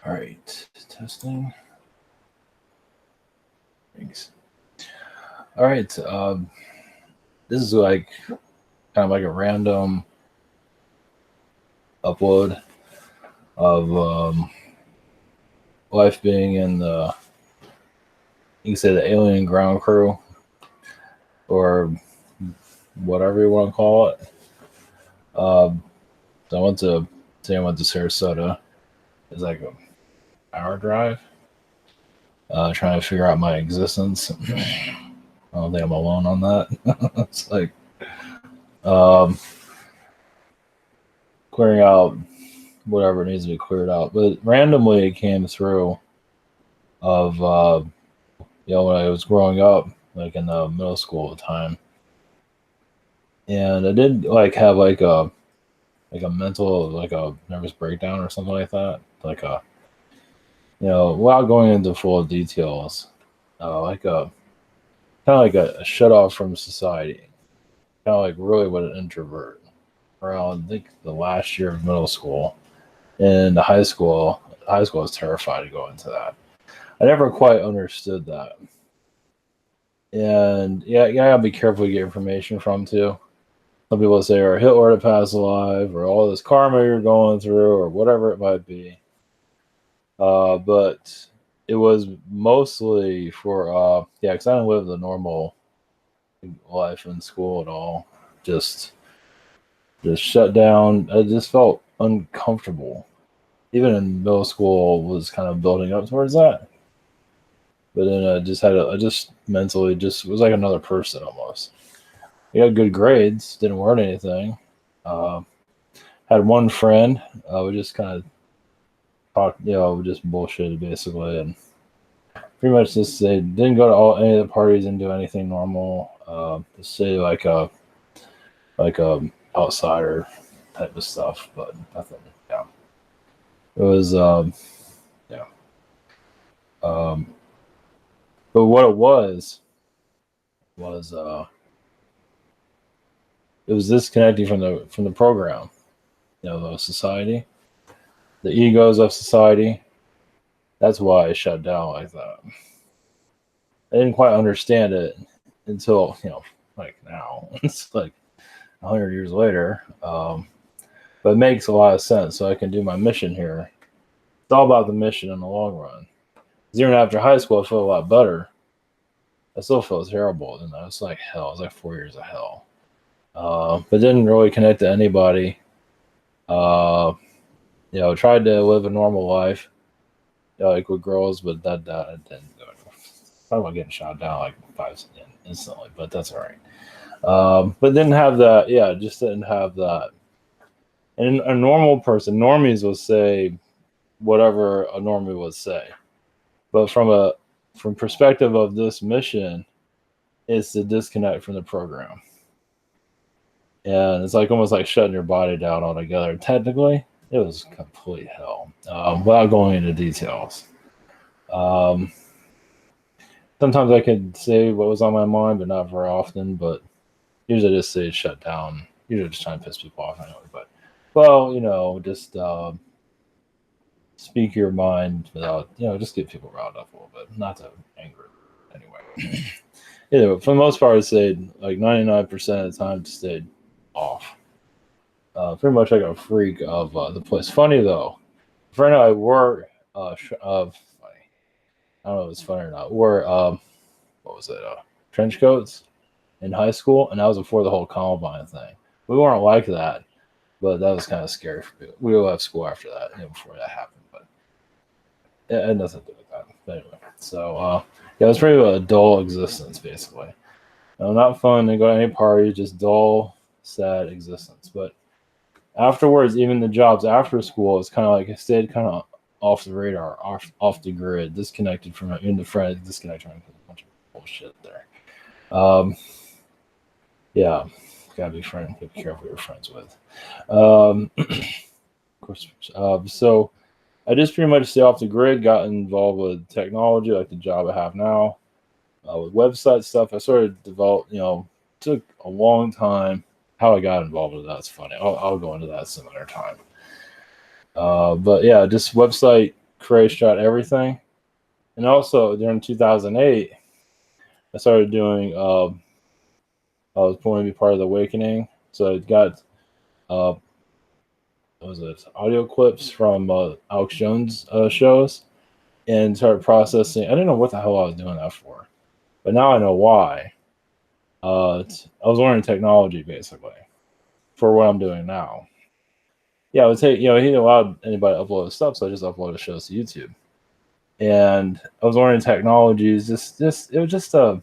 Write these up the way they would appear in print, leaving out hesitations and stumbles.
All right, testing. Thanks. All right, this is like kind of like a random upload of life being in the, you can say, the alien ground crew or whatever you want to call it. So I went to Sarasota. It's like an hour drive. Trying to figure out my existence. I don't think I'm alone on that. It's like um, clearing out whatever needs to be cleared out. But randomly, it came through of when I was growing up, like in the middle school time, and I did like have like a mental, like a nervous breakdown or something like that, like a, without going into full details, like a kind of like a shut off from society, kind of like really what an introvert. Around, I think, the last year of middle school and the high school, I was terrified to go into that. I never quite understood that. And yeah, you gotta be careful you get information from too. Some people say, or Hitler to pass alive, or all this karma you're going through, or whatever it might be. But it was mostly for, because I didn't live the normal life in school at all. Just shut down. I just felt uncomfortable. Even in middle school, was kind of building up towards that. But then I just mentally just was like another person almost. I got good grades, didn't learn anything. Uh, had one friend. We just kind of talked, we just bullshitted basically, and pretty much just say didn't go to any of the parties and do anything normal. Just say like a outsider type of stuff, but nothing. Yeah, it was yeah. Um, but what it was it was disconnecting from the program, the society, the egos of society. That's why I shut down like that. I didn't quite understand it until like now. It's like 100 years later, but it makes a lot of sense. So I can do my mission here. It's all about the mission in the long run. 'Cause even after high school, I feel a lot better. I still feel terrible, and I was like hell. It was like 4 years of hell. But didn't really connect to anybody. Uh, tried to live a normal life, like with girls, but that didn't do it. Talking about getting shot down like five instantly, but that's all right. But didn't have that. Yeah, just didn't have that. And a normal person, normies will say whatever a normie would say, but from perspective of this mission, it's the disconnect from the program, and it's like almost like shutting your body down altogether. Technically, it was complete hell. Without going into details, um, sometimes I could say what was on my mind, but not very often. But usually, I just say shut down. Usually, just trying to piss people off anyway. But well, just speak your mind without, just get people riled up a little bit, not to anger anyway. For the most part, I stayed like 99% of the time, stayed off. Pretty much like a freak of the place. Funny though, a friend I wore, funny. I don't know if it's funny or not. Wore what was it? Trench coats in high school, and that was before the whole Columbine thing. We weren't like that, but that was kind of scary for people. We left school after that, before that happened, but it had nothing to do with that. But anyway, so yeah, it was pretty a dull existence basically. Not fun to go to any party, just dull, sad existence. But afterwards, even the jobs after school, it's kind of like I stayed kind of off the radar, off the grid, disconnected from even the friends, disconnected from a bunch of bullshit there. Yeah, gotta be careful you're friends with. Of course. So I just pretty much stay off the grid. Got involved with technology, like the job I have now, with website stuff. I sort of developed. Took a long time. How I got involved with that's funny. I'll go into that some other time. But yeah, just website create shot everything. And also during 2008, I started doing. I was going to be part of the Awakening, so I got what was it, audio clips from Alex Jones shows, and started processing. I didn't know what the hell I was doing that for, but now I know why. I was learning technology basically for what I'm doing now. Yeah, I would say, he didn't allow anybody to upload stuff, so I just uploaded shows to YouTube. And I was learning technologies. It was just I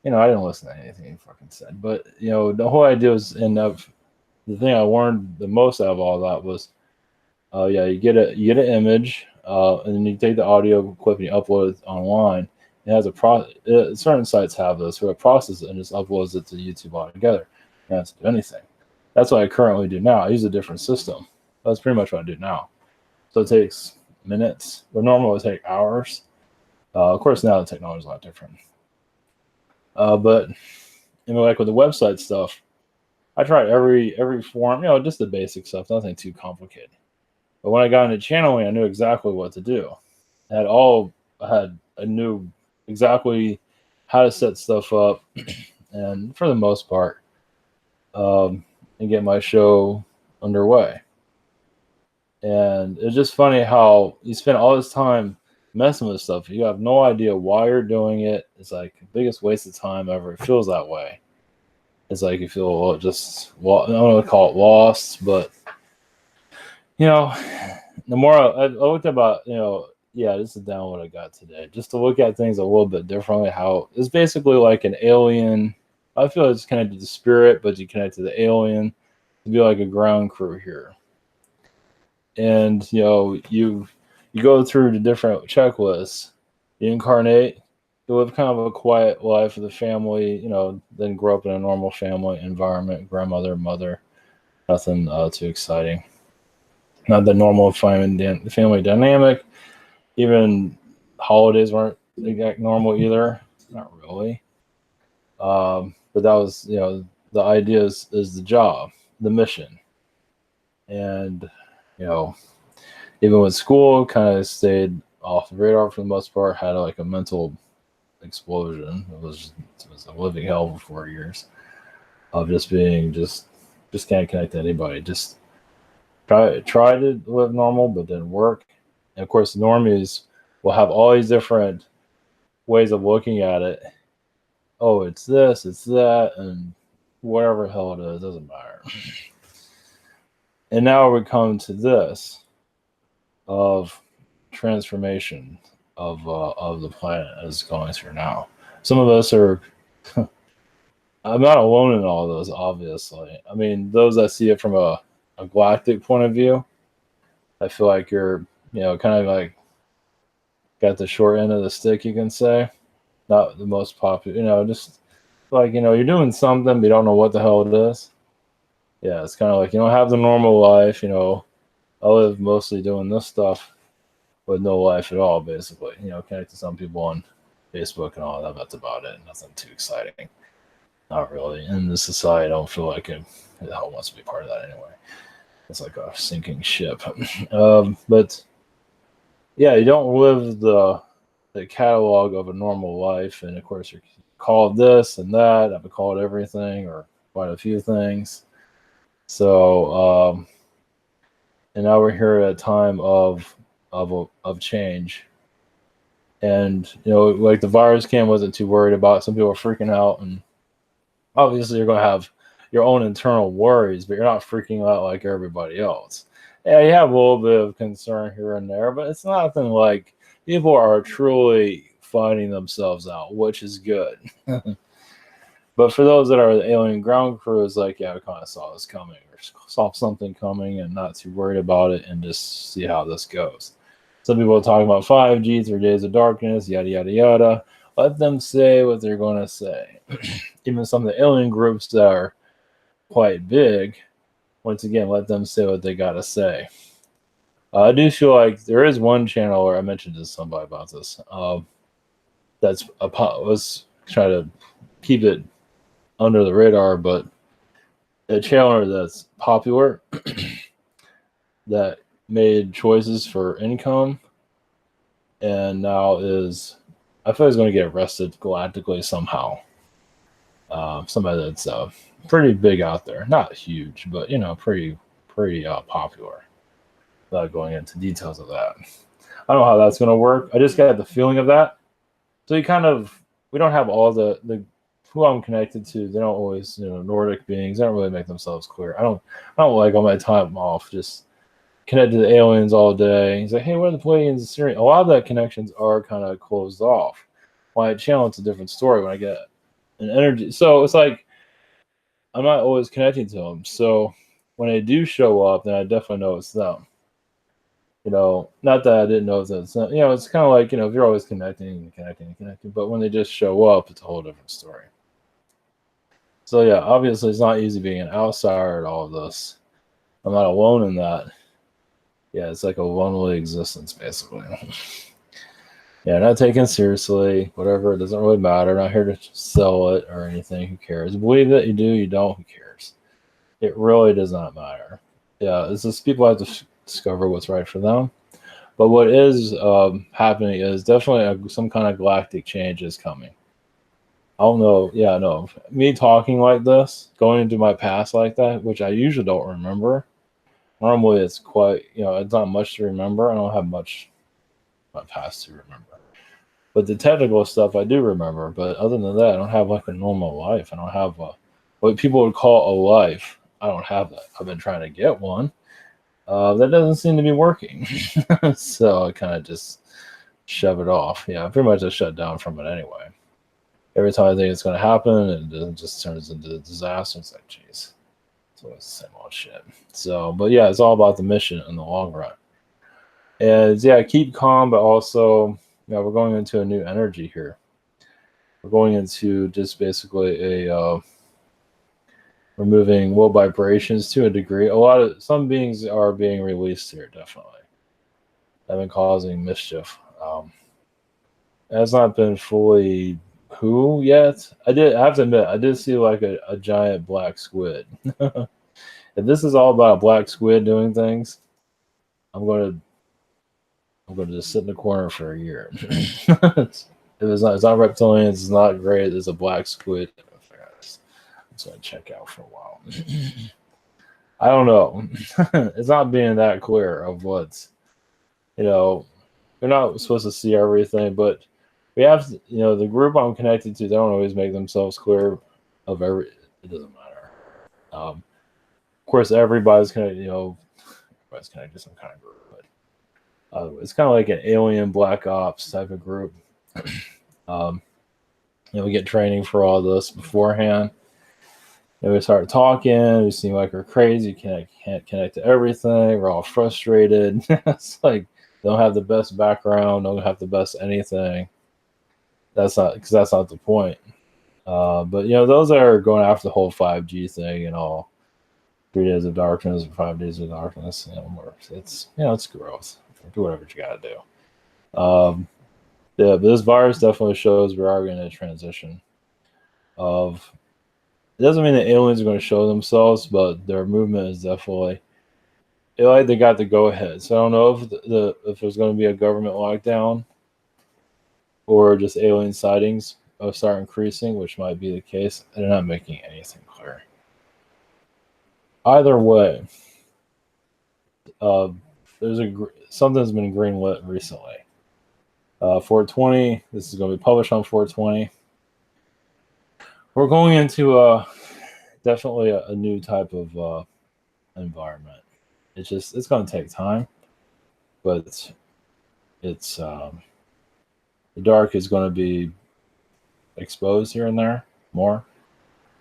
didn't listen to anything he fucking said, but the whole idea was, the thing I learned the most out of all that was, you get an image, and then you take the audio clip and you upload it online. It has certain sites have this where it processes it and just uploads it to YouTube altogether. You don't have to do anything. That's what I currently do now. I use a different system. That's pretty much what I do now. So it takes minutes, but normally it would take hours. Of course, now the technology is a lot different. But like with the website stuff, I tried every form, just the basic stuff, nothing too complicated. But when I got into channeling, I knew exactly what to do. I knew exactly how to set stuff up, and for the most part, and get my show underway. And it's just funny how you spend all this time messing with stuff. You have no idea why you're doing it. It's like the biggest waste of time ever. It feels that way. It's like you feel I don't want to call it lost, but the more I looked about, this is down what I got today. Just to look at things a little bit differently. How it's basically like an alien. I feel it's connected to spirit, but you connect to the alien to be like a ground crew here. And you go through the different checklists. You incarnate. You live kind of a quiet life with a family. Then grow up in a normal family environment. Grandmother, mother, nothing too exciting. Not the normal family dynamic. Even holidays weren't exact normal either. Not really. But that was, the idea is the job, the mission. And, even with school, kind of stayed off the radar for the most part, had like a mental explosion. It was a living hell for 4 years of just can't connect to anybody. Just try to live normal, but didn't work. And of course, normies will have all these different ways of looking at it. Oh, it's this, it's that, and whatever the hell it is, doesn't matter. And now we come to this of transformation of the planet as it's going through now. Some of us are. I'm not alone in all those, obviously. I mean, those that see it from a galactic point of view, I feel like you're, kind of like got the short end of the stick, you can say. Not the most popular, just like, you're doing something, but you don't know what the hell it is. Yeah, it's kind of like, you don't have the normal life, I live mostly doing this stuff with no life at all, basically. Connect to some people on Facebook and all that. That's about it. Nothing too exciting. Not really. In the society, I don't feel like it wants to be part of that anyway. It's like a sinking ship. But yeah, you don't live the catalog of a normal life. And of course, you're called this and that. I've been called everything or quite a few things. So, and now we're here at a time of change. And, like the virus cam wasn't too worried about. Some people are freaking out, and obviously you're going to have your own internal worries, but you're not freaking out like everybody else. Yeah, you have a little bit of concern here and there, but it's nothing like people are truly finding themselves out, which is good. But for those that are the alien ground crew, it's like, yeah, we kind of saw this coming, or saw something coming and not too worried about it and just see how this goes. Some people are talking about 5G, 3 days of darkness, yada, yada, yada. Let them say what they're going to say. Even some of the alien groups that are quite big, once again, let them say what they got to say. I do feel like there is one channel where I mentioned to somebody about this. Was trying to keep it under the radar, but a channel that's popular that made choices for income and now I feel he's going to get arrested galactically somehow. Somebody that's pretty big out there, not huge, but pretty popular. Without going into details of that, I don't know how that's going to work. I just got the feeling of that. So we don't have all the who I'm connected to. They don't always, Nordic beings. They don't really make themselves clear. I don't like all my time off just connected to aliens all day. He's like, hey, what are the Pleiadians and Sirians? A lot of that connections are kind of closed off. When I channel, it's a different story when I get an energy. So it's like I'm not always connecting to them. So when they do show up, then I definitely know it's them. Not that I didn't know that it's not, it's kind of like, if you're always connecting, but when they just show up, it's a whole different story. So yeah, obviously it's not easy being an outsider at all of this. I'm not alone in that. Yeah, it's like a lonely existence, basically. Yeah, not taken seriously, whatever, it doesn't really matter. I'm not here to sell it or anything. Who cares? Believe it, you do, you don't, who cares? It really does not matter. Yeah, it's just people have to discover what's right for them. But what is happening is definitely some kind of galactic change is coming. I don't know. Yeah, no. Me talking like this, going into my past like that, which I usually don't remember. Normally, it's quite, it's not much to remember. I don't have much my past to remember. But the technical stuff I do remember. But other than that, I don't have like a normal life. I don't have what people would call a life. I don't have that. I've been trying to get one. That doesn't seem to be working. So I kind of just shove it off. Yeah, pretty much just shut down from it anyway. Every time I think it's going to happen, it just turns into a disaster. It's like, jeez, it's always the same old shit. So, but yeah, it's all about the mission in the long run. And yeah, keep calm, but also, we're going into a new energy here. We're going into just basically removing low vibrations to a degree. Some beings are being released here, definitely. Have been causing mischief. It has not been fully who yet. I have to admit, I did see like a giant black squid. If this is all about a black squid doing things, I'm gonna just sit in the corner for a year. It's not reptilians, it's not great. It's a black squid. I'm just gonna check out for a while. I don't know. It's not being that clear of what's, you're not supposed to see everything, but we have to, the group I'm connected to, they don't always make themselves clear of it doesn't matter. Of course, everybody's connected, everybody's connected to some kind of group, but it's kind of like an alien black ops type of group. We get training for all this beforehand. And we start talking. We seem like we're crazy. Can't connect to everything. We're all frustrated. It's like don't have the best background. Don't have the best anything. That's not the point. But those are going after the whole 5G thing and all. 3 days of darkness or 5 days of darkness. It's growth. Do whatever you gotta do. Yeah, but this virus definitely shows we are going to transition. It doesn't mean the aliens are going to show themselves, but their movement is definitely. They got the go ahead. So I don't know if there's going to be a government lockdown or just alien sightings start increasing, which might be the case. They're not making anything clear. Either way, something's been greenlit recently. 420. This is going to be published on 420. We're going into definitely a new type of environment. It's going to take time, but it's the dark is going to be exposed here and there more.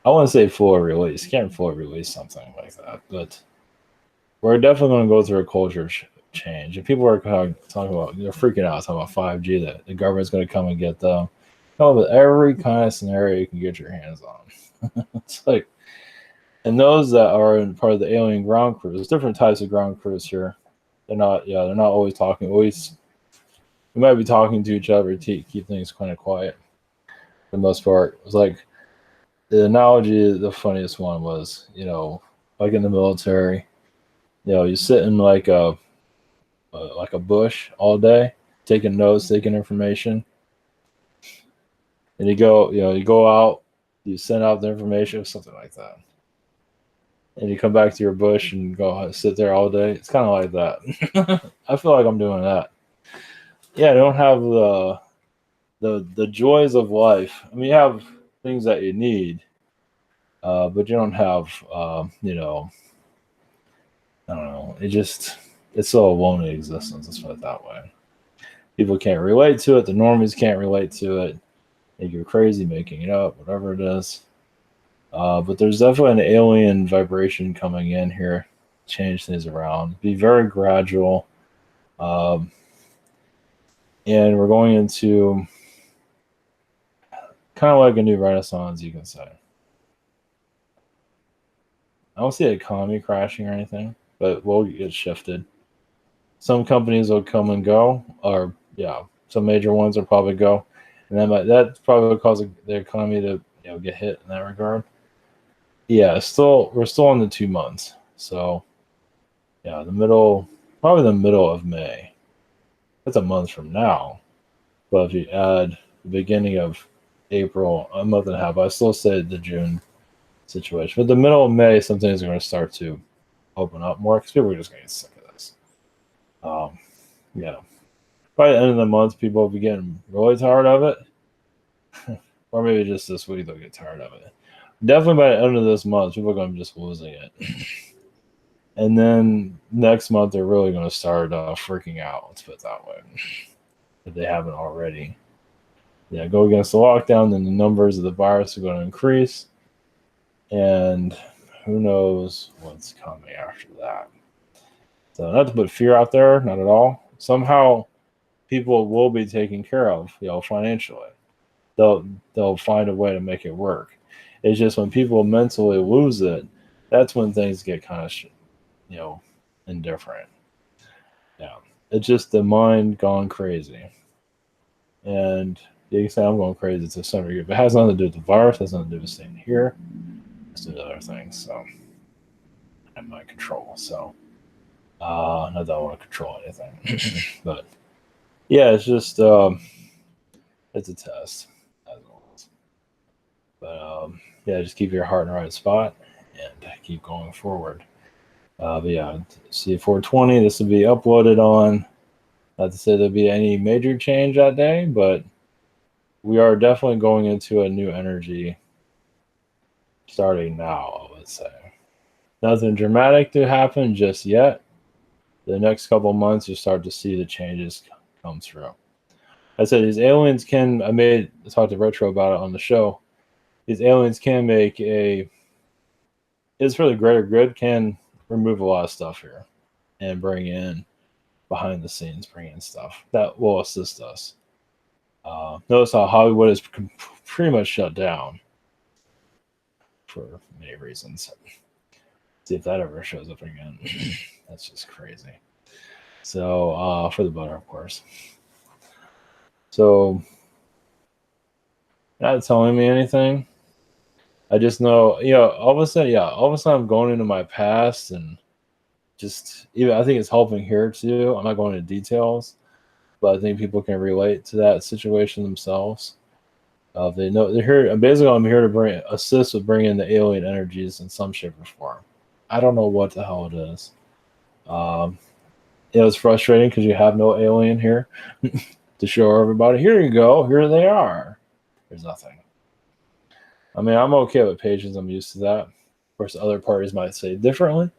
I want to say full release. Can't fully release something like that, but we're definitely going to go through a culture change. And people are talking about, they're freaking out, talking about 5G, that the government's going to come and get them. With every kind of scenario you can get your hands on. It's like, and those that are in part of the alien ground crews, there's different types of ground crews here. They're not always talking. We might be talking to each other to keep things kind of quiet. For the most part, it was like the analogy. The funniest one was, like in the military, you sit in like a bush all day, taking notes, taking information, and you go out, you send out the information, something like that, and you come back to your bush and go sit there all day. It's kind of like that. I feel like I'm doing that. Yeah, I don't have the joys of life. I mean, you have things that you need, but you don't have, I don't know. It's so a lonely existence. Let's put it that way. People can't relate to it. The normies can't relate to it. They go crazy making it up, whatever it is. But there's definitely an alien vibration coming in here, change things around, be very gradual. Um, and we're going into kind of like a new renaissance, you can say. I don't see the economy crashing or anything, but we'll get shifted. Some companies will come and go, or yeah, some major ones will probably go, and that probably cause the economy to get hit in that regard. Yeah, we're still in the 2 months, so yeah, probably the middle of May. That's a month from now, but if you add the beginning of April, a month and a half, I still say the June situation. But the middle of May, some things are going to start to open up more because people are just going to get sick of this. Yeah. By the end of the month, people will be getting really tired of it. Or maybe just this week they'll get tired of it. Definitely by the end of this month, people are going to be just losing it. And then next month, they're really going to start freaking out. Let's put it that way. If they haven't already. Yeah, go against the lockdown, then the numbers of the virus are going to increase. And who knows what's coming after that. So not to put fear out there, not at all. Somehow people will be taken care of, financially. They'll find a way to make it work. It's just when people mentally lose it, that's when things get kind of, indifferent. Yeah, it's just the mind gone crazy, and you can say I'm going crazy to some degree, but it has nothing to do with the virus. It has nothing to do with staying here. It's to do other things. So I'm in control. So not that I want to control anything, but yeah, it's just it's a test as always. But yeah, just keep your heart in the right spot and keep going forward. But yeah, see 420. This will be uploaded on. Not to say there'll be any major change that day, but we are definitely going into a new energy starting now, I would say. Nothing dramatic to happen just yet. The next couple months, you start to see the changes come through. I said these aliens can. I talked to Retro about it on the show. These aliens can make it's for the greater good, can remove a lot of stuff here and bring in behind the scenes, bring in stuff that will assist us. Notice how Hollywood is pretty much shut down for many reasons. See if that ever shows up again. That's just crazy. So for the better, of course. So not telling me anything. I just know, all of a sudden I'm going into my past and just even I think it's helping here too. I'm not going into details, but I think people can relate to that situation themselves. They know they're here. Basically, I'm here to assist with bringing the alien energies in some shape or form. I don't know what the hell it is. It's frustrating because you have no alien here to show everybody. Here you go. Here they are. There's nothing. I mean, I'm okay with patience. I'm used to that. Of course, other parties might say differently,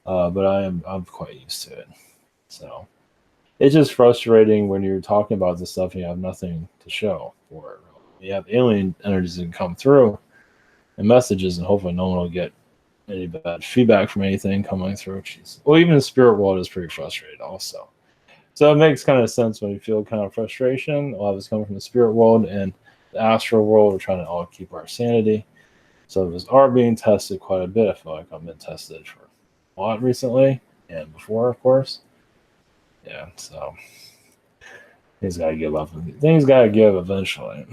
but I'm quite used to it. So it's just frustrating when you're talking about this stuff and you have nothing to show for it. You have alien energies that come through and messages, and hopefully no one will get any bad feedback from anything coming through. Jeez. Well, even the spirit world is pretty frustrated also. So it makes kind of sense when you feel kind of frustration. A lot of it's coming from the spirit world and the astral world. We're trying to all keep our sanity. So those are being tested quite a bit. I feel like I've been tested for a lot recently and before, of course. Yeah, so things gotta give up. Things gotta give eventually.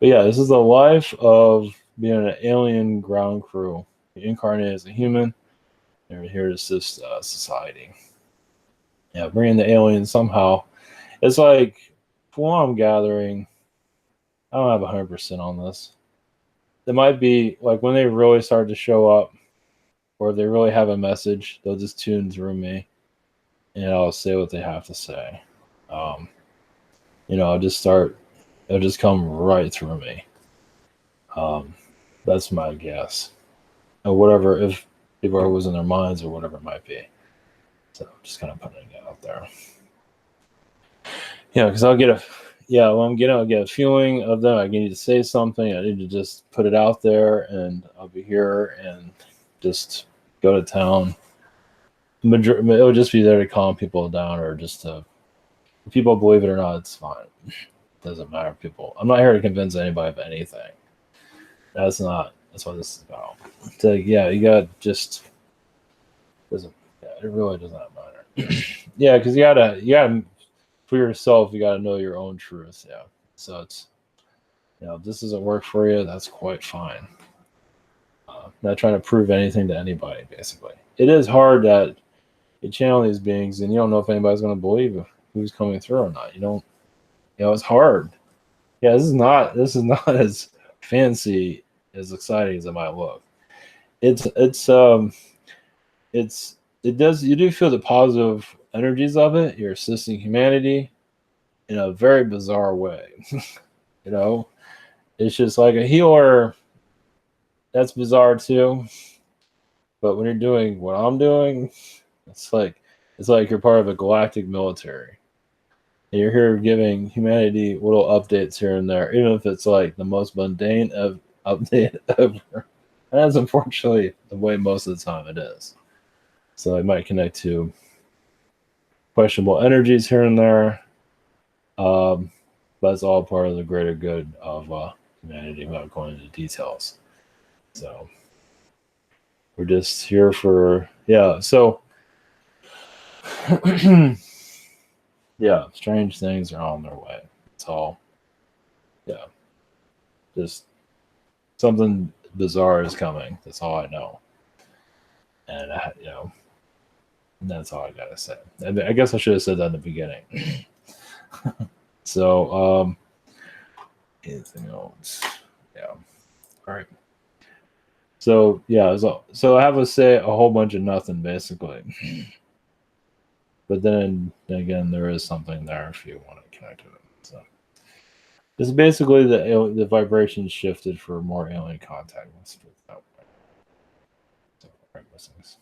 But yeah, this is the life of being an alien ground crew. You incarnate as a human, and you're here to assist society. Yeah, bringing the aliens somehow. It's like, from what I'm gathering, I don't have 100% on this. It might be like when they really start to show up, or if they really have a message, they'll just tune through me, and I'll say what they have to say. Um, I'll just start. It'll just come right through me. Um, that's my guess. Or whatever, if people are losing their minds or whatever it might be. So just kind of putting it out there. Yeah, because I'll get a feeling of them. I need to say something. I need to just put it out there, and I'll be here and just go to town. It'll just be there to calm people down, or just to, if people believe it or not, it's fine. It doesn't matter. I'm not here to convince anybody of anything. That's what this is about. It's like, yeah, you got just doesn't. Yeah, it really does not matter. Yeah, because you gotta for yourself. You gotta know your own truth. Yeah. So it's, if this doesn't work for you, that's quite fine. Not trying to prove anything to anybody. Basically, it is hard that you channel these beings and you don't know if anybody's going to believe who's coming through or not. You don't. It's hard. Yeah, this is not as fancy, as exciting as it might look. It's it does, you do feel the positive energies of it. You're assisting humanity in a very bizarre way. you know, it's just like a healer. That's bizarre too. But when you're doing what I'm doing, it's like you're part of a galactic military. And you're here giving humanity little updates here and there, even if it's like the most mundane of update ever. And that's unfortunately the way most of the time it is. So it might connect to questionable energies here and there. But it's all part of the greater good of humanity without going into details. So we're just here for, yeah. So, yeah, strange things are on their way. It's all, yeah, just something bizarre is coming. That's all I know. And, that's all I got to say. I guess I should have said that in the beginning. So, anything else? Yeah. All right. So yeah, so I have to say a whole bunch of nothing basically. But then again, there is something there if you want to connect with it. So it's basically the vibration shifted for more alien contact. So, right, blessings.